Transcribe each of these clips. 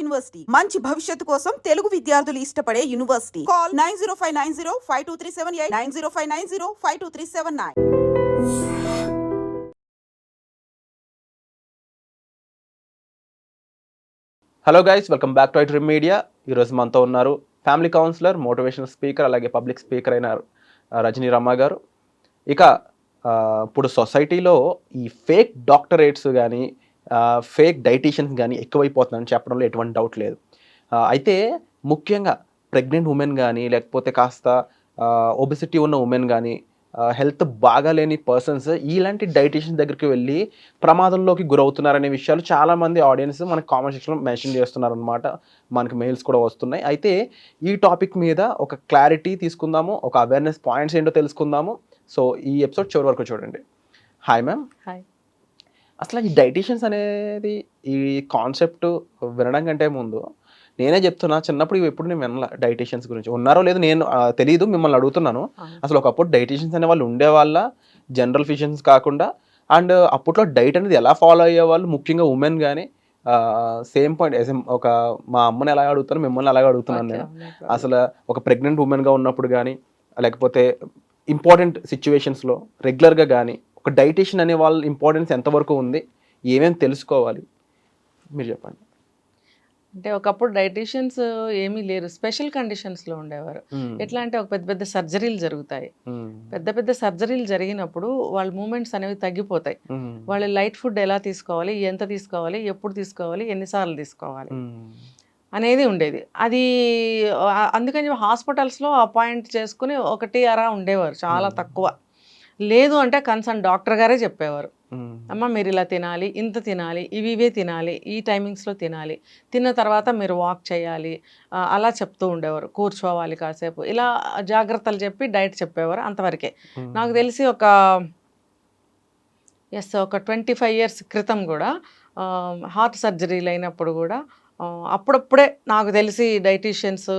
University మంచి భవిష్యత్తు కోసం తెలుగు విద్యార్థులు ఇష్టపడే university. Call 9059052378 9059052379. Hello guys, welcome back to iDream media. ఈరోజు మనతో ఉన్నారు ఫ్యామిలీ కౌన్సిలర్, మోటివేషనల్ స్పీకర్, అలాగే పబ్లిక్ స్పీకర్ అయిన రజనీ రమ్మ గారు. ఇక ఇప్పుడు సొసైటీలో ఈ ఫేక్ డాక్టరేట్స్ కానీ ఫేక్ డైటీషియన్స్ కానీ ఎక్కువైపోతుందని చెప్పడంలో ఎటువంటి డౌట్ లేదు. అయితే ముఖ్యంగా ప్రెగ్నెంట్ ఉమెన్ కానీ లేకపోతే కాస్త ఒబెసిటీ ఉన్న ఉమెన్ కానీ హెల్త్ బాగాలేని పర్సన్స్ ఇలాంటి డైటీషియన్స్ దగ్గరికి వెళ్ళి ప్రమాదంలోకి గురవుతున్నారనే విషయాలు చాలామంది ఆడియన్స్ మనకి కామెంట్ సెక్షన్లో మెన్షన్ చేస్తున్నారనమాట. మనకి మెయిల్స్ కూడా వస్తున్నాయి. అయితే ఈ టాపిక్ మీద ఒక క్లారిటీ తీసుకుందాము, ఒక అవేర్నెస్ పాయింట్స్ ఏంటో తెలుసుకుందాము. సో ఈ ఎపిసోడ్ చివరి వరకు చూడండి. Hi ma'am. హాయ్. అసలు ఈ డైటీషియన్స్ అనేది ఈ కాన్సెప్ట్ వినడం కంటే ముందు నేనే చెప్తున్నా, చిన్నప్పుడు ఎప్పుడు నేను వినలా డైటీషియన్స్ గురించి. ఉన్నారో లేదో నేను తెలియదు, మిమ్మల్ని అడుగుతున్నాను. అసలు ఒకప్పుడు డైటీషియన్స్ అనే వాళ్ళు ఉండేవాళ్ళ, జనరల్ ఫిజిషియన్స్ కాకుండా? అండ్ అప్పట్లో డైట్ అనేది ఎలా ఫాలో అయ్యేవాళ్ళు, ముఖ్యంగా ఉమెన్ కానీ? సేమ్ పాయింట్, ఒక మా అమ్మని ఎలా అడుగుతాను, మిమ్మల్ని అలాగే అడుగుతున్నాను నేను. అసలు ఒక ప్రెగ్నెంట్ ఉమెన్గా ఉన్నప్పుడు కానీ లేకపోతే ఇంపార్టెంట్ సిచ్యువేషన్స్లో రెగ్యులర్గా కానీ ఒక డైటీషియన్ అనే వాళ్ళ ఇంపార్టెన్స్ ఎంతవరకు ఉంది, ఏమేమి తెలుసుకోవాలి మీరు చెప్పండి. అంటే ఒకప్పుడు డైటీషియన్స్ ఏమీ లేరు, స్పెషల్ కండిషన్స్లో ఉండేవారు. ఎట్లా అంటే ఒక పెద్ద పెద్ద సర్జరీలు జరుగుతాయి. పెద్ద పెద్ద సర్జరీలు జరిగినప్పుడు వాళ్ళ మూమెంట్స్ అనేవి తగ్గిపోతాయి. వాళ్ళు లైట్ ఫుడ్ ఎలా తీసుకోవాలి, ఎంత తీసుకోవాలి, ఎప్పుడు తీసుకోవాలి, ఎన్నిసార్లు తీసుకోవాలి అనేది ఉండేది. అది అందుకని హాస్పిటల్స్లో అపాయింట్ చేసుకుని ఒకటి అరా ఉండేవారు, చాలా తక్కువ. లేదు అంటే కన్సర్న్ డాక్టర్ గారే చెప్పేవారు, అమ్మ మీరు ఇలా తినాలి, ఇంత తినాలి, ఇవే తినాలి, ఈ టైమింగ్స్లో తినాలి, తిన్న తర్వాత మీరు వాక్ చేయాలి, అలా చెప్తూ ఉండేవారు. కూర్చోవాలి కాసేపు, ఇలా జాగ్రత్తలు చెప్పి డైట్ చెప్పేవారు. అంతవరకే నాకు తెలిసి ఒక 25 years క్రితం కూడా హార్ట్ సర్జరీలు అయినప్పుడు కూడా అప్పుడప్పుడే నాకు తెలిసి డైటీషియన్స్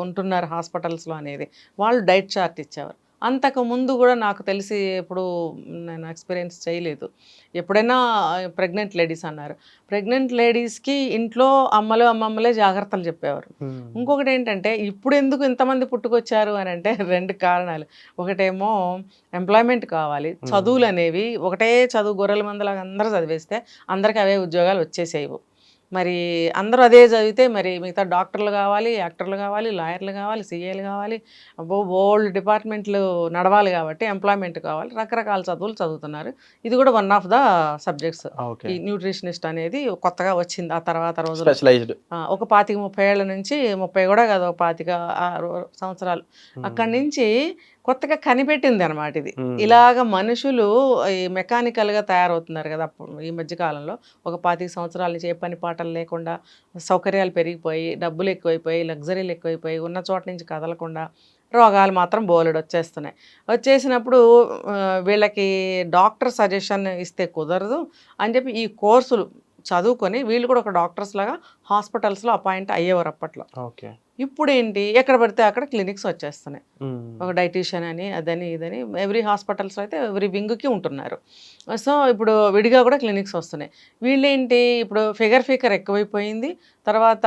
ఉంటున్నారు హాస్పిటల్స్లో అనేది, వాళ్ళు డైట్ చార్ట్ ఇచ్చేవారు. అంతకు ముందు కూడా నాకు తెలిసి ఎప్పుడు నేను ఎక్స్పీరియన్స్ చేయలేదు. ఎప్పుడైనా ప్రెగ్నెంట్ లేడీస్ అన్నారు, ప్రెగ్నెంట్ లేడీస్కి ఇంట్లో అమ్మలు అమ్మమ్మలే జాగ్రత్తలు చెప్పేవారు. ఇంకొకటి ఏంటంటే ఇప్పుడు ఎందుకు ఇంతమంది పుట్టుకొచ్చారు అని అంటే 2 కారణాలు. ఒకటేమో ఎంప్లాయ్మెంట్ కావాలి, చదువులు అనేవి ఒకటే చదువు గొర్రెల మందలాగా అందరూ చదివేస్తే అందరికీ అవే ఉద్యోగాలు వచ్చేసేవు. మరి అందరూ అదే చదివితే మరి మిగతా డాక్టర్లు కావాలి, యాక్టర్లు కావాలి, లాయర్లు కావాలి, సీఏలు కావాలి, బోల్డ్ డిపార్ట్మెంట్లు నడవాలి కాబట్టి ఎంప్లాయ్మెంట్ కావాలి. రకరకాల చదువులు చదువుతున్నారు. ఇది కూడా వన్ ఆఫ్ ద సబ్జెక్ట్స్. ఈ న్యూట్రిషనిస్ట్ అనేది కొత్తగా వచ్చింది ఆ తర్వాత రోజులు. ఒక 25-30 ఏళ్ల నుంచి, 30 కూడా కాదు, ఒక 25 సంవత్సరాలు అక్కడి నుంచి కొత్తగా కనిపెట్టింది అనమాట ఇది. ఇలాగ మనుషులు ఈ మెకానికల్గా తయారవుతున్నారు కదా ఈ మధ్యకాలంలో. ఒక 25 సంవత్సరాల నుంచి ఏ పని పాటలు లేకుండా, సౌకర్యాలు పెరిగిపోయి, డబ్బులు ఎక్కువైపోయి, లగ్జరీలు ఎక్కువైపోయి, ఉన్న చోట నుంచి కదలకుండా రోగాలు మాత్రం బోలెడు వచ్చేస్తున్నాయి. వచ్చేసినప్పుడు వీళ్ళకి డాక్టర్ సజెషన్ ఇస్తే కుదరదు అని చెప్పి ఈ కోర్సులు చదువుకొని వీళ్ళు కూడా ఒక డాక్టర్స్ లాగా హాస్పిటల్స్లో అపాయింట్ అయ్యేవారు అప్పట్లో. ఓకే. ఇప్పుడు ఏంటి, ఎక్కడ పడితే అక్కడ క్లినిక్స్ వచ్చేస్తున్నాయి. ఒక డైటీషియన్ అని, అదని ఇదని, ఎవ్రీ హాస్పిటల్స్లో అయితే ఎవ్రీ వింగ్కి ఉంటున్నారు. సో ఇప్పుడు విడిగా కూడా క్లినిక్స్ వస్తున్నాయి. వీళ్ళేంటి, ఇప్పుడు ఫిగర్ ఎక్కువైపోయింది. తర్వాత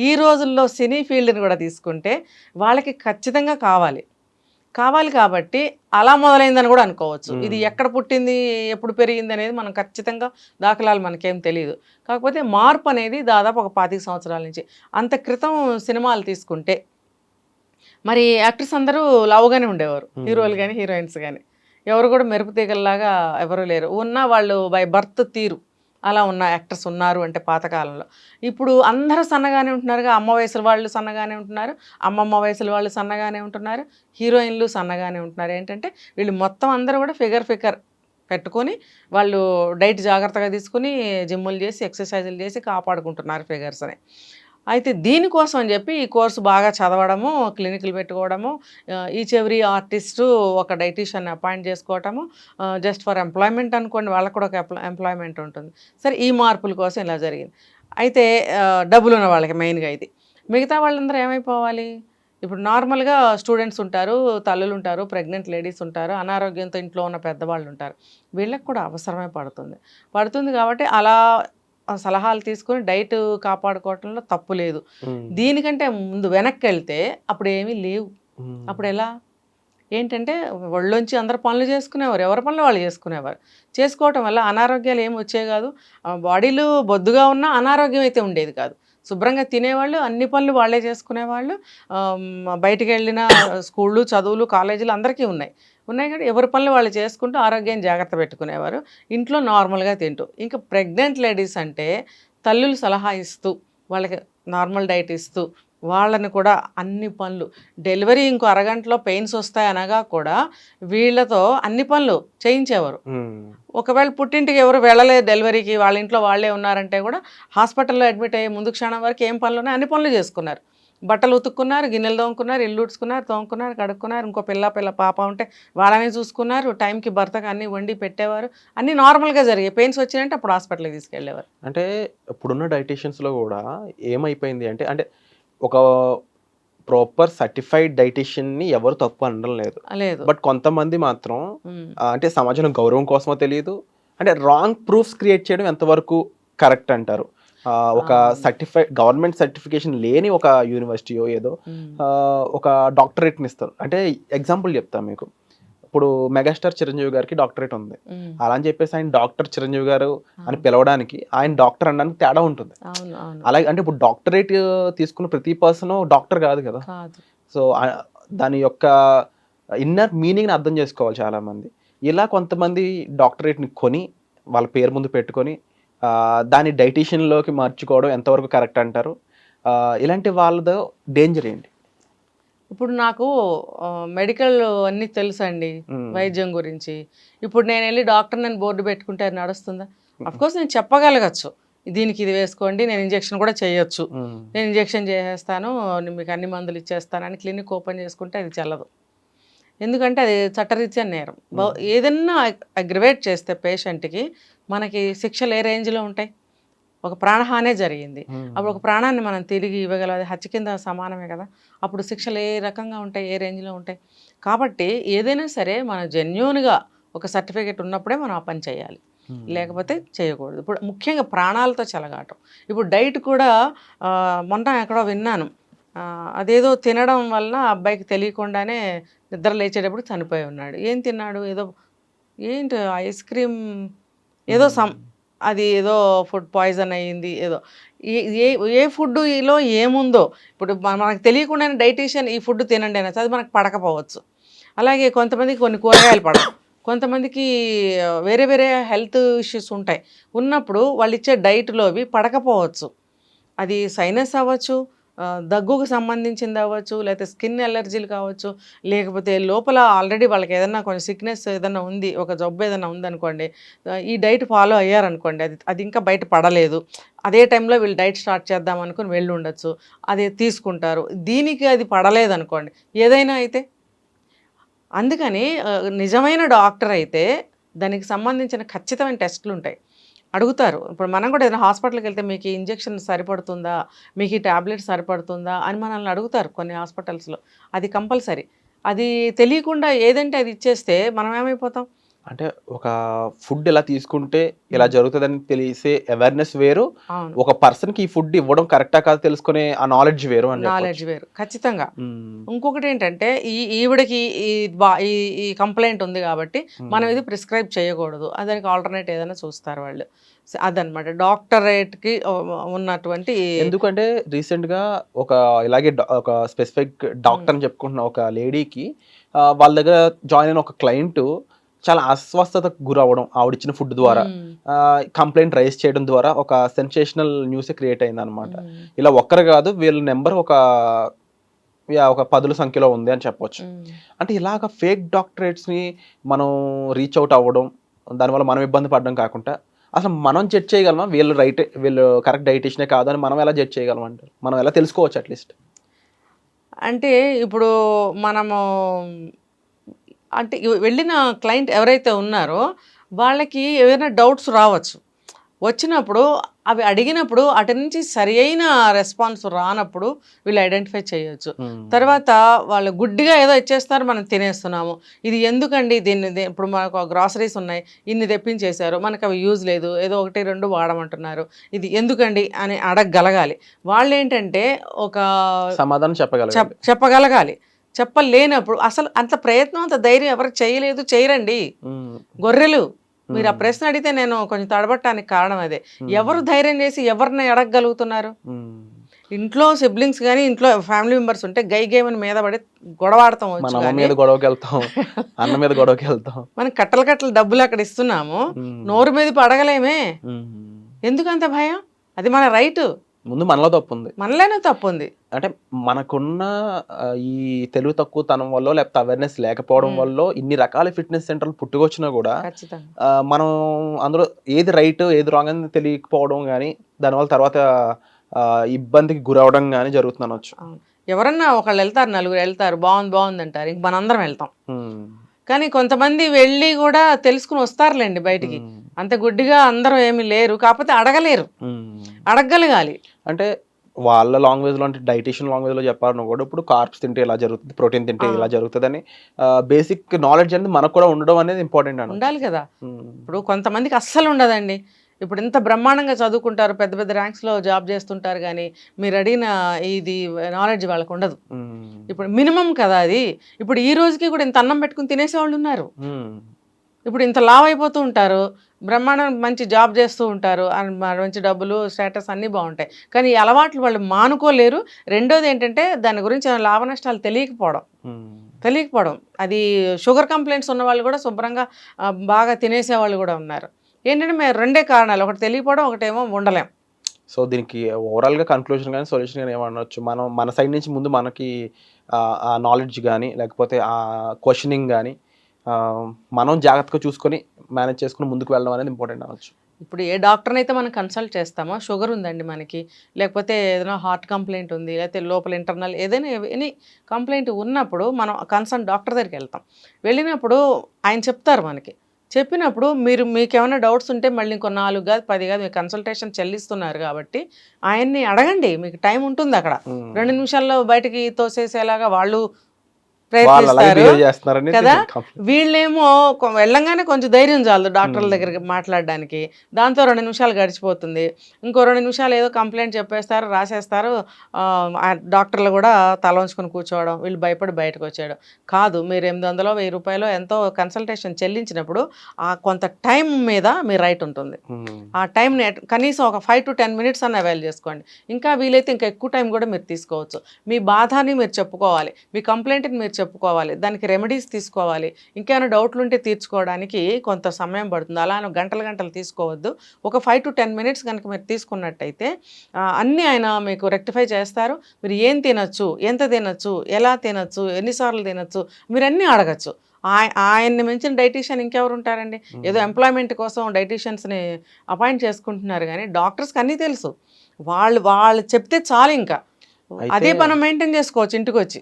ఈ రోజుల్లో సినీ ఫీల్డ్ని కూడా తీసుకుంటే వాళ్ళకి ఖచ్చితంగా కావాలి కాబట్టి అలా మొదలైందని కూడా అనుకోవచ్చు. ఇది ఎక్కడ పుట్టింది, ఎప్పుడు పెరిగింది అనేది మనం ఖచ్చితంగా దాఖలాలు మనకేం తెలియదు. కాకపోతే మార్పు అనేది దాదాపు ఒక 25 సంవత్సరాల నుంచి. అంత క్రితం సినిమాలు తీసుకుంటే మరి యాక్టర్స్ అందరూ లావుగానే ఉండేవారు, హీరోలు కానీ హీరోయిన్స్ కానీ. ఎవరు కూడా మెరుపు తీగల్లాగా ఎవరు లేరు. ఉన్న వాళ్ళు బై బర్త్ తీరు అలా ఉన్న యాక్టర్స్ ఉన్నారు అంటే పాతకాలంలో. ఇప్పుడు అందరూ సన్నగానే ఉంటున్నారుగా, అమ్మ వయసుల వాళ్ళు సన్నగానే ఉంటున్నారు, అమ్మమ్మ వయసుల వాళ్ళు సన్నగానే ఉంటున్నారు, హీరోయిన్లు సన్నగానే ఉంటున్నారు. ఏంటంటే వీళ్ళు మొత్తం అందరూ కూడా ఫిగర్ పెట్టుకొని వాళ్ళు డైట్ జాగ్రత్తగా తీసుకుని జిమ్ములు చేసి ఎక్సర్సైజులు చేసి కాపాడుకుంటున్నారు ఫిగర్స్ని. అయితే దీనికోసం అని చెప్పి ఈ కోర్సు బాగా చదవడము, క్లినిక్లు పెట్టుకోవడము, ఈచ్ ఎవ్రీ ఆర్టిస్టు ఒక డైటీషియన్ అపాయింట్ చేసుకోవటము, జస్ట్ ఫర్ ఎంప్లాయ్మెంట్ అనుకోండి, వాళ్ళకు కూడా ఒక ఎంప్లాయ్మెంట్ ఉంటుంది. సరే, ఈ మార్పుల కోసం ఇలా జరిగింది. అయితే డబ్బులు ఉన్న వాళ్ళకి మెయిన్గా ఇది. మిగతా వాళ్ళందరూ ఏమైపోవాలి, ఇప్పుడు నార్మల్గా స్టూడెంట్స్ ఉంటారు, తల్లులు ఉంటారు, ప్రెగ్నెంట్ లేడీస్ ఉంటారు, అనారోగ్యంతో ఇంట్లో ఉన్న పెద్దవాళ్ళు ఉంటారు. వీళ్ళకి కూడా అవసరమే పడుతుంది కాబట్టి అలా సలహాలు తీసుకొని డైట్ కాపాడుకోవటంలో తప్పు లేదు. ఉమ్, దీనికంటే ముందు వెనక్కి వెళ్తే అప్పుడు ఏమీ లేవు. ఉమ్, అప్పుడు ఎలా ఏంటంటే ఒళ్ళోంచి అందరు పనులు చేసుకునేవారు, ఎవరి పనులు వాళ్ళు చేసుకునేవారు. చేసుకోవటం వల్ల అనారోగ్యాలు ఏమి వచ్చేవి కాదు. బాడీలు బొద్దుగా ఉన్నా అనారోగ్యం అయితే ఉండేది కాదు. శుభ్రంగా తినేవాళ్ళు, అన్ని పనులు వాళ్ళే చేసుకునేవాళ్ళు. బయటికి వెళ్ళిన స్కూళ్ళు, చదువులు, కాలేజీలు అందరికీ ఉన్నాయి కానీ ఎవరి పనులు వాళ్ళు చేసుకుంటూ ఆరోగ్యాన్ని జాగ్రత్త పెట్టుకునేవారు. ఇంట్లో నార్మల్గా తింటూ. ఇంకా ప్రెగ్నెంట్ లేడీస్ అంటే తల్లులు సలహా ఇస్తూ వాళ్ళకి నార్మల్ డైట్ ఇస్తూ వాళ్ళని కూడా అన్ని పనులు డెలివరీ ఇంకో అరగంటలో పెయిన్స్ వస్తాయి అనగా కూడా వీళ్ళతో అన్ని పనులు చేయించేవారు. ఉమ్, ఒకవేళ పుట్టింటికి ఎవరు వెళ్ళలేదు డెలివరీకి, వాళ్ళ ఇంట్లో వాళ్ళే ఉన్నారంటే కూడా హాస్పిటల్లో అడ్మిట్ అయ్యే ముందు క్షణం వరకు ఏం పనులు ఉన్నాయి అన్ని పనులు చేసుకున్నారు. బట్టలు ఉతుక్కున్నారు, గిన్నెలు తోముకున్నారు, ఇల్లు ఉడుచుకున్నారు, తోముకున్నారు, కడుక్కున్నారు. ఇంకో పిల్ల పాప ఉంటే వాళ్ళని చూసుకున్నారు. టైంకి భర్తకు అన్నీ వండి పెట్టేవారు. అన్నీ నార్మల్గా జరిగాయి. పెయిన్స్ వచ్చినాయంటే అప్పుడు హాస్పిటల్కి తీసుకెళ్ళేవారు. అంటే ఇప్పుడున్న డైటీషియన్స్లో కూడా ఏమైపోయింది అంటే అంటే ఒక ప్రాపర్ సర్టిఫైడ్ డైటీషియన్ని ఎవరు తప్పు అనడం లేదు. లేదు. బట్ కొంతమంది మాత్రం ఉమ్. అంటే సమాజంలో గౌరవం కోసమో తెలియదు, అంటే రాంగ్ ప్రూఫ్స్ క్రియేట్ చేయడం ఎంతవరకు కరెక్ట్ అంటారు? ఒక సర్టిఫైడ్ గవర్నమెంట్ సర్టిఫికేషన్ లేని ఒక యూనివర్సిటీయో ఏదో ఉమ్. ఒక డాక్టరేట్ని ఇస్తారు. అంటే ఎగ్జాంపుల్ చెప్తాను మీకు. ఇప్పుడు మెగాస్టార్ చిరంజీవి గారికి డాక్టరేట్ ఉంది. ఉమ్. అలా అని చెప్పేసి ఆయన డాక్టర్ చిరంజీవి గారు అని పిలవడానికి ఆయన డాక్టర్ అనడానికి తేడా ఉంటుంది. అవును, అవును. అలాగే అంటే ఇప్పుడు డాక్టరేట్ తీసుకున్న ప్రతి పర్సన్ డాక్టర్ కాదు కదా. కాదు. సో దాని యొక్క ఇన్నర్ మీనింగ్ని అర్థం చేసుకోవాలి చాలామంది. ఇలా కొంతమంది డాక్టరేట్ని కొని వాళ్ళ పేరు ముందు పెట్టుకొని దాన్ని డైటీషియన్లోకి మార్చుకోవడం ఎంతవరకు కరెక్ట్ అంటారు? ఇలాంటి వాళ్ళతో డేంజర్ ఏంటి? ఇప్పుడు నాకు మెడికల్ అన్నీ తెలుసండి, వైద్యం గురించి. ఇప్పుడు నేను వెళ్ళి డాక్టర్ నన్ను బోర్డు పెట్టుకుంటే అది నడుస్తుందా? అఫ్కోర్స్ నేను చెప్పగలగచ్చు, దీనికి ఇది వేసుకోండి, నేను ఇంజెక్షన్ కూడా చేయొచ్చు, నేను ఇంజెక్షన్ చేసేస్తాను, మీకు అన్ని మందులు ఇచ్చేస్తానని క్లినిక్ ఓపెన్ చేసుకుంటే అది చెల్లదు. ఎందుకంటే అది చట్టరీత్యా నేరం. ఏదన్నా అగ్రివేట్ చేస్తే పేషెంట్కి మనకి శిక్షలు ఏ రేంజ్లో ఉంటాయి? ఒక ప్రాణహానే జరిగింది, అప్పుడు ఒక ప్రాణాన్ని మనం తిరిగి ఇవ్వగలం, అది హత్య కింద సమానమే కదా. అప్పుడు శిక్షలు ఏ రకంగా ఉంటాయి, ఏ రేంజ్లో ఉంటాయి? కాబట్టి ఏదైనా సరే మన జెన్యూన్గా ఒక సర్టిఫికేట్ ఉన్నప్పుడే మనం ఆ పని చేయాలి, లేకపోతే చేయకూడదు. ఇప్పుడు ముఖ్యంగా ప్రాణాలతో చెలగాటం. ఇప్పుడు డైట్ కూడా మొన్న ఎక్కడో విన్నాను, అదేదో తినడం వలన ఆ అబ్బాయికి తెలియకుండానే నిద్ర లేచేటప్పుడు చనిపోయి ఉన్నాడు. ఏం తిన్నాడు? ఏదో ఏంటి ఐస్ క్రీమ్ ఏదో అది ఏదో ఫుడ్ పాయిజన్ అయ్యింది ఏదో. ఏ ఏ ఏ ఫుడ్లో ఏముందో ఇప్పుడు మనకు తెలియకుండానే డైటీషియన్ ఈ ఫుడ్ తినండి అని అది మనకు పడకపోవచ్చు. అలాగే కొంతమందికి కొన్ని కూరగాయలు పడవు, కొంతమందికి వేరే వేరే హెల్త్ ఇష్యూస్ ఉంటాయి. ఉన్నప్పుడు వాళ్ళు ఇచ్చే డైట్లో అవి పడకపోవచ్చు. అది సైనస్ అవ్వచ్చు, దగ్గుకు సంబంధించింది అవ్వచ్చు, లేకపోతే స్కిన్ ఎలర్జీలు కావచ్చు, లేకపోతే లోపల ఆల్రెడీ వాళ్ళకి ఏదైనా కొంచెం సిక్నెస్ ఏదైనా ఉంది, ఒక జబ్బు ఏదైనా ఉందనుకోండి, ఈ డైట్ ఫాలో అయ్యారనుకోండి, అది ఇంకా బయట పడలేదు, అదే టైంలో వీళ్ళు డైట్ స్టార్ట్ చేద్దాం అనుకుని వెళ్ళి ఉండొచ్చు, అది తీసుకుంటారు, దీనికి అది పడలేదనుకోండి, ఏదైనా అయితే. అందుకని నిజమైన డాక్టర్ అయితే దానికి సంబంధించిన ఖచ్చితమైన టెస్టులు ఉంటాయి, అడుగుతారు. ఇప్పుడు మనం కూడా ఏదైనా హాస్పిటల్కి వెళ్తే మీకు ఈ ఇంజెక్షన్ సరిపడుతుందా, మీకు ఈ ట్యాబ్లెట్ సరిపడుతుందా అని మనల్ని అడుగుతారు కొన్ని హాస్పిటల్స్లో. అది కంపల్సరీ. అది తెలియకుండా ఏదంటే అది ఇచ్చేస్తే మనం ఏమైపోతాం? అంటే ఒక ఫుడ్ ఇలా తీసుకుంటే ఇలా జరుగుతుందని తెలిసే అవేర్నెస్ వేరు, అవును, ఒక పర్సన్కి ఈ ఫుడ్ ఇవ్వడం కరెక్టా కాదు తెలుసుకునే ఆ నాలెడ్జ్ వేరు అని నాలెడ్జ్ చెప్పొచ్చు. వేరు ఖచ్చితంగా. ఇంకొకటి ఏంటంటే ఈవిడకి ఈ కంప్లైంట్ ఉంది కాబట్టి మనం ఇది ప్రిస్క్రైబ్ చేయకూడదు, దానికి ఆల్టర్నేట్ ఏదైనా చూస్తారు వాళ్ళు. అదనమాట డాక్టరేట్కి ఉన్నటువంటి. ఎందుకంటే రీసెంట్గా ఒక ఇలాగే ఒక స్పెసిఫిక్ డాక్టర్ అని చెప్పుకుంటున్న ఒక లేడీకి వాళ్ళ దగ్గర జాయిన్ అయిన ఒక క్లయింట్ చాలా అస్వస్థతకు గురవ్వడం ఆవిడిచ్చిన ఫుడ్ ద్వారా, కంప్లైంట్ రైజ్ చేయడం ద్వారా ఒక సెన్సేషనల్ న్యూస్ క్రియేట్ అయింది అనమాట. ఇలా ఒక్కరు కాదు, వీళ్ళ నెంబర్ ఒక 10ల సంఖ్యలో ఉంది అని చెప్పొచ్చు. అంటే ఇలాగ ఫేక్ డాక్టరేట్స్ని మనం రీచ్ అవుట్ అవ్వడం, దానివల్ల మనం ఇబ్బంది పడడం కాకుండా అసలు మనం జడ్జ్ చేయగలమా వీళ్ళు కరెక్ట్ డైటీషనే కాదు అని మనం ఎలా జడ్జ్ చేయగలం అంటారు? మనం ఎలా తెలుసుకోవచ్చు అట్లీస్ట్? అంటే ఇప్పుడు మనము అంటే వెళ్ళిన క్లయింట్ ఎవరైతే ఉన్నారో వాళ్ళకి ఏమైనా డౌట్స్ రావచ్చు. వచ్చినప్పుడు అవి అడిగినప్పుడు అటు నుంచి సరి అయిన రెస్పాన్స్ రానప్పుడు వీళ్ళు ఐడెంటిఫై చేయొచ్చు. తర్వాత వాళ్ళు గుడ్డిగా ఏదో ఇచ్చేస్తారు, మనం తినేస్తున్నాము. ఇది ఎందుకండి ఇప్పుడు మనకు గ్రాసరీస్ ఉన్నాయి, ఇన్ని తెప్పించేశారు, మనకు అవి యూజ్ లేదు, ఏదో 1, 2 వాడమంటున్నారు, ఇది ఎందుకండి అని అడగగలగాలి. వాళ్ళు ఏంటంటే ఒక సమాధానం చెప్పగలగాలి. చెప్పలేనప్పుడు అసలు అంత ప్రయత్నం అంత ధైర్యం ఎవరు చేయలేదు, చేయరండి. గొర్రెలు మీరు ఆ ప్రశ్న అడిగితే నేను కొంచెం తడబట్టడానికి కారణం అదే. ఎవరు ధైర్యం చేసి ఎవరిని అడగగలుగుతున్నారు? ఇంట్లో సిబ్లింగ్స్ కానీ ఇంట్లో ఫ్యామిలీ మెంబర్స్ ఉంటే గేమని మీద పడి గొడవాడతాం, అన్న మీద గొడవకి వెళ్తాం. మనం కట్టలు డబ్బులు అక్కడ ఇస్తున్నాము, నోరు మీద అడగలేమే. ఎందుకంత భయం? అది మన రైట్. ముందు మనలో తప్పు ఉంది, మనలోనే తప్పు ఉంది. అంటే మనకున్న ఈ తెలివి తక్కువతనం వల్ల లేకపోతే అవేర్నెస్ లేకపోవడం వల్ల ఇన్ని రకాల ఫిట్నెస్ సెంటర్లు పుట్టుకొచ్చినా కూడా మనం అందులో ఏది రైట్ ఏది రాంగ్ అని తెలియకపోవడం కానీ దానివల్ల తర్వాత ఇబ్బందికి గురవడం కానీ జరుగుతుంది అనొచ్చు. ఎవరన్నా ఒకళ్ళు వెళ్తారు, నలుగురు వెళ్తారు, బాగుంది అంటారు, ఇంక మనందరం వెళ్తాం. కానీ కొంతమంది వెళ్ళి కూడా తెలుసుకుని వస్తారులేండి బయటికి. అంత గుడ్డిగా అందరూ ఏమీ లేరు, కాకపోతే అడగలేరు, అడగగలగాలి. అంటే వాళ్ళ లాంగ్వేజ్ లో, అంటే డైటీషియన్ లాంగ్వేజ్ లో చెప్పాలన్నా కూడా ఇప్పుడు కార్బ్స్ తింటే ఇలా జరుగుతుంది, ప్రోటీన్ తింటే ఇలా జరుగుతుంది అని బేసిక్ నాలెడ్జ్ అనేది మనకు కూడా ఉండడం అనేది ఇంపార్టెంట్ అని ఉండాలి కదా. ఇప్పుడు కొంతమందికి అస్సలు ఉండదండి. ఇప్పుడు ఇంత బ్రహ్మాండంగా చదువుకుంటారు, పెద్ద పెద్ద ర్యాంక్స్లో జాబ్ చేస్తుంటారు, కానీ మీరు అడిగిన ఇది నాలెడ్జ్ వాళ్ళకు ఉండదు. ఇప్పుడు మినిమం కదా అది. ఇప్పుడు ఈ రోజుకి కూడా ఇంత అన్నం పెట్టుకుని తినేసేవాళ్ళు ఉన్నారు. ఇప్పుడు ఇంత లావ్ అయిపోతూ ఉంటారు, బ్రహ్మాండం మంచి జాబ్ చేస్తూ ఉంటారు, మంచి డబ్బులు స్టేటస్ అన్నీ బాగుంటాయి, కానీ ఈ అలవాట్లు వాళ్ళు మానుకోలేరు. రెండోది ఏంటంటే దాని గురించి లాభ నష్టాలు తెలియకపోవడం. అది షుగర్ కంప్లైంట్స్ ఉన్న వాళ్ళు కూడా శుభ్రంగా బాగా తినేసేవాళ్ళు కూడా ఉన్నారు. ఏంటంటే మేము రెండే కారణాలు, ఒకటి తెలియకపోవడం, ఒకటేమో ఉండలేం. సో దీనికి ఓవరాల్గా కన్క్లూజన్ కానీ సొల్యూషన్ కానీ ఏమనొచ్చు? మన సైడ్ నుంచి ముందు మనకి ఆ నాలెడ్జ్ కానీ లేకపోతే ఆ క్వశ్చనింగ్ కానీ మనం జాగ్రత్తగా చూసుకొని మేనేజ్ చేసుకుని ముందుకు వెళ్ళడం అనేది ఇంపార్టెంట్ అనొచ్చు. ఇప్పుడు ఏ డాక్టర్ని అయితే మనం కన్సల్ట్ చేస్తామో, షుగర్ ఉందండి మనకి, లేకపోతే ఏదైనా హార్ట్ కంప్లైంట్ ఉంది, లేకపోతే లోపల ఇంటర్నల్ ఏదైనా ఎనీ కంప్లైంట్ ఉన్నప్పుడు మనం కన్సల్ట్ డాక్టర్ దగ్గరికి వెళ్తాం. వెళ్ళినప్పుడు ఆయన చెప్తారు మనకి. చెప్పినప్పుడు మీకేమైనా డౌట్స్ ఉంటే మళ్ళీ ఇంకో 4 కాదు 10 కాదు మీరు కన్సల్టేషన్ చెల్లిస్తున్నారు కాబట్టి ఆయన్ని అడగండి, మీకు టైం ఉంటుంది అక్కడ. 2 నిమిషాల్లో బయటికి తోసేసేలాగా వాళ్ళు ప్రయత్నిస్తారు కదా. వీళ్ళేమో వెళ్ళంగానే కొంచెం ధైర్యం చాలదు డాక్టర్ల దగ్గరికి మాట్లాడడానికి, దాంతో 2 నిమిషాలు గడిచిపోతుంది. ఇంకో 2 నిమిషాలు ఏదో కంప్లైంట్ చెప్పేస్తారు, రాసేస్తారు. డాక్టర్లు కూడా తల ఉంచుకొని కూర్చోవడం, వీళ్ళు భయపడి బయటకు వచ్చాడు. కాదు, మీరు 800, 1000 రూపాయలు ఎంతో కన్సల్టేషన్ చెల్లించినప్పుడు ఆ కొంత టైం మీద మీ రైట్ ఉంటుంది. ఆ టైంని కనీసం ఒక 5 to 10 minutes అన్న అవైల్ చేసుకోండి. ఇంకా వీలైతే ఇంకా ఎక్కువ టైం కూడా మీరు తీసుకోవచ్చు. మీ బాధని మీరు చెప్పుకోవాలి, మీ కంప్లైంట్ని మీరు చెప్పుకోవాలి, దానికి రెమెడీస్ తీసుకోవాలి, ఇంకేమైనా డౌట్లు ఉంటే తీర్చుకోవడానికి కొంత సమయం పడుతుంది. అలా గంటలు తీసుకోవద్దు. ఒక 5 to 10 minutes కనుక మీరు తీసుకున్నట్టయితే అన్నీ ఆయన మీకు రెక్టిఫై చేస్తారు. మీరు ఏం తినచ్చు, ఎంత తినచ్చు, ఎలా తినచ్చు, ఎన్నిసార్లు తినచ్చు, మీరు అన్నీ అడగచ్చు. ఆయన్ని మించిన డైటీషియన్ ఇంకెవరు ఉంటారండి? ఏదో ఎంప్లాయ్మెంట్ కోసం డైటీషియన్స్ని అపాయింట్ చేసుకుంటున్నారు, కానీ డాక్టర్స్కి అన్నీ తెలుసు. వాళ్ళు చెప్తే చాలు, ఇంకా అదే మనం మెయింటైన్ చేసుకోవచ్చు ఇంటికి వచ్చి.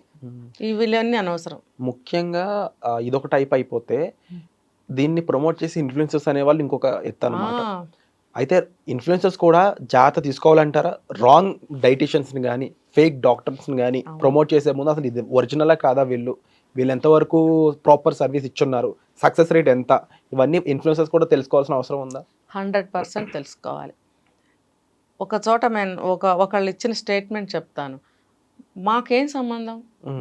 వీళ్ళన్నీ అనవసరం. ముఖ్యంగా ఇదొక టైప్ అయిపోతే దీన్ని ప్రమోట్ చేసి ఇన్ఫ్లుయెన్సర్స్ అనేవాళ్ళు ఇంకొక ఎత్తు అన్నమాట. అయితే ఇన్ఫ్లుయెన్సర్స్ కూడా జాగ్రత్త తీసుకోవాలంటారా? రాంగ్ డైటీషియన్స్ని కానీ ఫేక్ డాక్టర్స్ని కానీ ప్రమోట్ చేసే ముందు అసలు ఇది ఒరిజినలా కాదా, వీళ్ళు ఎంతవరకు ప్రాపర్ సర్వీస్ ఇచ్చున్నారు, సక్సెస్ రేట్ ఎంత, ఇవన్నీ ఇన్ఫ్లుయెన్సర్స్ కూడా తెలుసుకోవాల్సిన అవసరం ఉందా? 100% తెలుసుకోవాలి. ఒక చోట ఒకళ్ళు ఇచ్చిన స్టేట్మెంట్ చెప్తాను. మాకేం సంబంధం,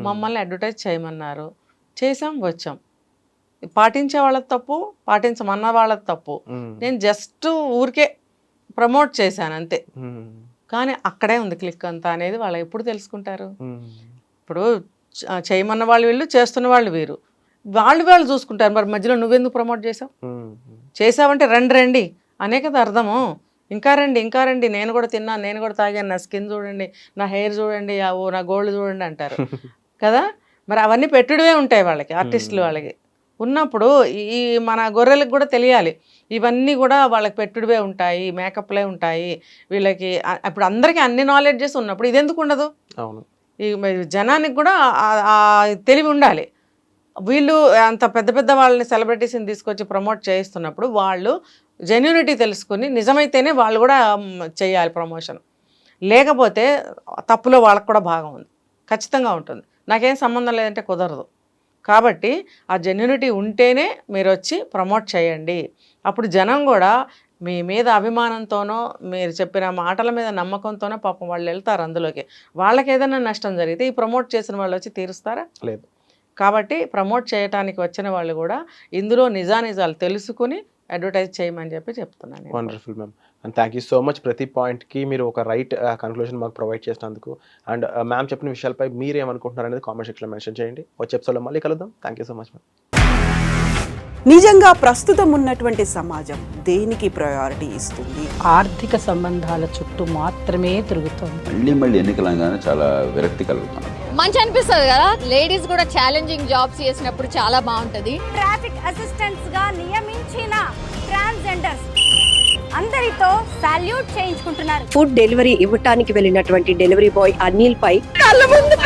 మమ్మల్ని అడ్వర్టైజ్ చేయమన్నారు, చేసాం, వచ్చాం. పాటించే వాళ్ళది తప్పు, పాటించమన్న వాళ్ళది తప్పు. నేను జస్ట్ ఊరికే ప్రమోట్ చేశాను అంతే. కానీ అక్కడే ఉంది క్లిక్ అంతా అనేది వాళ్ళు ఎప్పుడు తెలుసుకుంటారు? ఇప్పుడు చేయమన్న వాళ్ళు వీళ్ళు, చేస్తున్న వాళ్ళు వీరు, వాళ్ళు చూసుకుంటారు. మరి మధ్యలో నువ్వెందుకు ప్రమోట్ చేసావంటే రండి అనే కదా అర్థము. ఇంకా రండి, నేను కూడా తిన్నాను, నేను కూడా తాగాను, నా స్కిన్ చూడండి, నా హెయిర్ చూడండి, నా గోల్డ్ చూడండి అంటారు కదా. మరి అవన్నీ పెట్టుడువే ఉంటాయి వాళ్ళకి, ఆర్టిస్టులు వాళ్ళకి ఉన్నప్పుడు. ఈ మన గొర్రెలకు కూడా తెలియాలి, ఇవన్నీ కూడా వాళ్ళకి పెట్టుడువే ఉంటాయి, మేకప్లే ఉంటాయి వీళ్ళకి. ఇప్పుడు అందరికీ అన్ని నాలెడ్జెస్ ఉన్నప్పుడు ఇది ఎందుకు ఉండదు? ఈ జనానికి కూడా తెలివి ఉండాలి. వీళ్ళు అంత పెద్ద వాళ్ళని సెలబ్రిటీస్ని తీసుకొచ్చి ప్రమోట్ చేయిస్తున్నప్పుడు వాళ్ళు జెన్యూనిటీ తెలుసుకుని నిజమైతేనే వాళ్ళు కూడా చేయాలి ప్రమోషన్. లేకపోతే తప్పులో వాళ్ళకు కూడా భాగం ఉంది, ఖచ్చితంగా ఉంటుంది. నాకేం సంబంధం లేదంటే కుదరదు. కాబట్టి ఆ జెన్యూనిటీ ఉంటేనే మీరు వచ్చి ప్రమోట్ చేయండి. అప్పుడు జనం కూడా మీ మీద అభిమానంతోనో మీరు చెప్పిన మాటల మీద నమ్మకంతోనో పాపం వాళ్ళు వెళ్తారు అందులోకి. వాళ్ళకి ఏదైనా నష్టం జరిగితే ఈ ప్రమోట్ చేసిన వాళ్ళు వచ్చి తీరుస్తారా? లేదు. కాబట్టి ప్రమోట్ చేయడానికి వచ్చిన వాళ్ళు కూడా ఇందులో నిజానిజాలు తెలుసుకుని అడ్వర్టైజ్ చేయమని చెప్తున్నాను. Wonderful ma'am, and thank you so much. ప్రతి పాయింట్కి మీరు ఒక రైట్ కన్క్లూజన్ మాకు ప్రొవైడ్ చేసినందుకు. అండ్ మ్యామ్ చెప్పిన విషయాలపై మీరు ఏమనుకుంటున్నారు అనేది కామెంట్ సెక్షన్లో మెన్షన్ చేయండి. వచ్చే ఎపిసోడ్లో మళ్ళీ కలుద్దాం. Thank you so much ma'am. నిజంగా ప్రస్తుతం ఉన్నటువంటి సమాజం దేనికి ప్రయారిటీ ఇస్తుంది? ఆర్థిక సంబంధాల చుట్టూ మాత్రమే తిరుగుతోంది. మళ్ళీ ఎన్నికలంగానే చాలా విరక్తి కలుగుతున్నాం. మంచి అనిపిస్తుంది కదా, లేడీస్ కూడా ఛాలెంజింగ్ జాబ్స్ చేసినప్పుడు చాలా బాగుంటది. ట్రాఫిక్ అసిస్టెంట్స్ గా నియమించిన ట్రాన్స్జెండర్స్ అందరితో సాల్యూట్ చేయించుకుంటున్నారు. ఫుడ్ డెలివరీ ఇవ్వటానికి వెళ్ళినటువంటి డెలివరీ బాయ్ అనిల్ పై కళ్ళ ముందు